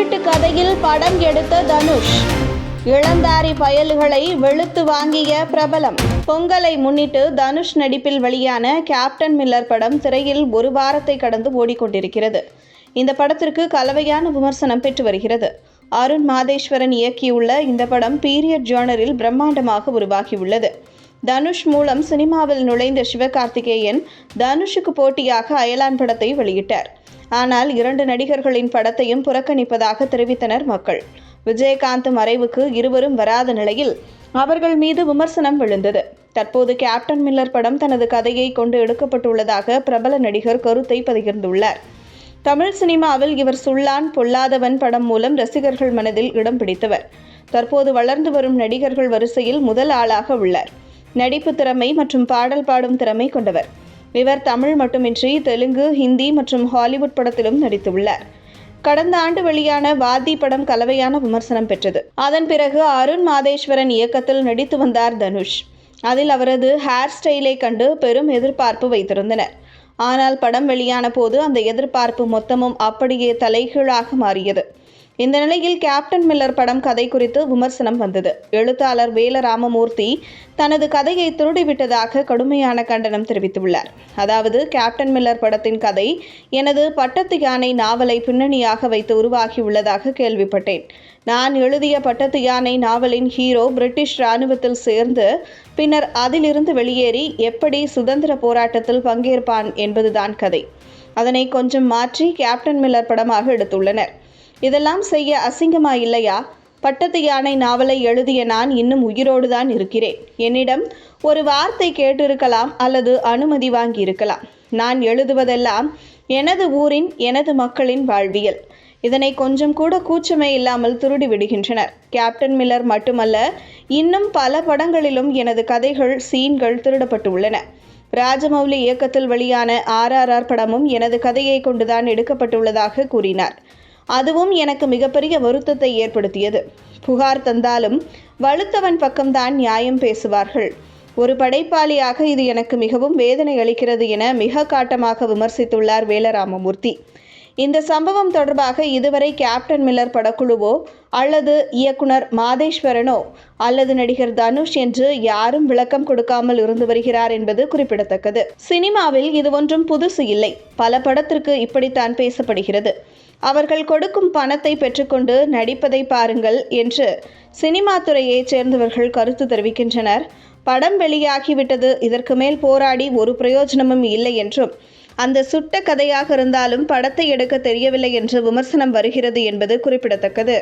திருட்டு கதையில் படம் எடுத்த தனுஷ். இளந்தாரி பயல்களை வெளுத்து வாங்கிய பிரபலம். பொங்கலை முன்னிட்டு தனுஷ் நடிப்பில் வெளியான கேப்டன் மில்லர் படம் திரையில் ஒரு வாரத்தை கடந்து ஓடிக்கொண்டிருக்கிறது. இந்த படத்திற்கு கலவையான விமர்சனம் பெற்று வருகிறது. அருண் மாதேஸ்வரன் இயக்கியுள்ள இந்த படம் பீரியட் ஜானரில் பிரம்மாண்டமாக உருவாகியுள்ளது. தனுஷ் மூலம் சினிமாவில் நுழைந்த சிவகார்த்திகேயன் தனுஷுக்கு போட்டியாக அயலான் படத்தை வெளியிட்டார். ஆனால் 2 நடிகர்களின் படத்தையும் புறக்கணிப்பதாக தெரிவித்தனர் மக்கள். விஜயகாந்த் மறைவுக்கு இருவரும் வராத நிலையில் அவர்கள் மீது விமர்சனம் விழுந்தது. தற்போது கேப்டன் மில்லர் படம் தனது கதையை கொண்டு எடுக்கப்பட்டுள்ளதாக பிரபல நடிகர் கருத்தை பகிர்ந்துள்ளார். தமிழ் சினிமாவில் இவர் சுள்ளான் பொல்லாதவன் படம் மூலம் ரசிகர்கள் மனதில் இடம் பிடித்தவர். தற்போது வளர்ந்து வரும் நடிகர்கள் வரிசையில் முதல் ஆளாக உள்ளார். நடிப்பு திறமை மற்றும் பாடல் பாடும் திறமை கொண்டவர். இவர் தமிழ் மட்டுமின்றி தெலுங்கு, ஹிந்தி மற்றும் ஹாலிவுட் படத்திலும் நடித்துள்ளார். கடந்த ஆண்டு வெளியான வாதி படம் கலவையான விமர்சனம் பெற்றது. அதன் பிறகு அருண் மாதேஸ்வரன் இயக்கத்தில் நடித்து வந்தார் தனுஷ். அதில் அவரது ஹேர் ஸ்டைலை கண்டு பெரும் எதிர்பார்ப்பு வைத்திருந்தனர். ஆனால் படம் வெளியான போது அந்த எதிர்பார்ப்பு மொத்தமும் அப்படியே தலைகீழாக மாறியது. இந்த நிலையில் கேப்டன் மில்லர் படம் கதை குறித்து விமர்சனம் வந்தது. எழுத்தாளர் வேல ராமமூர்த்தி தனது கதையை திருடிவிட்டதாக கடுமையான கண்டனம் தெரிவித்துள்ளார். அதாவது, கேப்டன் மில்லர் படத்தின் கதை எனது பட்டத்து யானை நாவலை பின்னணியாக வைத்து உருவாகியுள்ளதாக கேள்விப்பட்டேன். நான் எழுதிய பட்டத்து யானை நாவலின் ஹீரோ பிரிட்டிஷ் இராணுவத்தில் சேர்ந்து பின்னர் அதிலிருந்து வெளியேறி எப்படி சுதந்திர போராட்டத்தில் பங்கேற்பான் என்பதுதான் கதை. அதனை கொஞ்சம் மாற்றி கேப்டன் மில்லர் படமாக எடுத்துள்ளனர். இதெல்லாம் செய்ய அசிங்கமா இல்லையா? பட்டத்து யானை நாவலை எழுதிய நான் இன்னும் உயிரோடு தான் இருக்கிறேன். என்னிடம் ஒரு வார்த்தை கேட்டிருக்கலாம் அல்லது அனுமதி வாங்கி இருக்கலாம். நான் எழுதுவதெல்லாம் எனது ஊரின், எனது மக்களின் வாழ்வியல். இதனை கொஞ்சம் கூட கூச்சமே இல்லாமல் திருடி விடுகின்றனர். கேப்டன் மில்லர் மட்டுமல்ல, இன்னும் பல படங்களிலும் எனது கதைகள், சீன்கள் திருடப்பட்டுள்ளன. ராஜமௌலி இயக்கத்தில் வெளியான RRR படமும் எனது கதையை கொண்டுதான் எடுக்கப்பட்டுள்ளதாக கூறினார். அதுவும் எனக்கு மிகப்பெரிய வருத்தத்தை ஏற்படுத்தியது. புகார் தந்தாலும் வலுத்தவன் பக்கம்தான் நியாயம் பேசுவார்கள். ஒரு படைப்பாளியாக இது எனக்கு மிகவும் வேதனை அளிக்கிறது என மிக காட்டமாக விமர்சித்துள்ளார் வேலராமமூர்த்தி. இந்த சம்பவம் தொடர்பாக இதுவரை கேப்டன் மில்லர் படக்குழுவோ அல்லது இயக்குனர் மாதேஸ்வரனோ அல்லது நடிகர் தனுஷ் என்று யாரும் விளக்கம் கொடுக்காமல் இருந்து வருகிறார் என்பது குறிப்பிடத்தக்கது. சினிமாவில் இது ஒன்றும் புதுசு இல்லை. பல படத்திற்கு இப்படித்தான் பேசப்படுகிறது. அவர்கள் கொடுக்கும் பணத்தை பெற்றுக்கொண்டு நடிப்பதை பாருங்கள் என்று சினிமா துறையைச் சேர்ந்தவர்கள் கருத்து தெரிவிக்கின்றனர். படம் வெளியாகிவிட்டது, இதற்கு மேல் போராடி ஒரு பிரயோஜனமும் இல்லை என்றும், அந்த சுட்ட கதையாக இருந்தாலும் படத்தை எடுக்க தெரியவில்லை என்று விமர்சனம் வருகிறது என்பது குறிப்பிடத்தக்கது.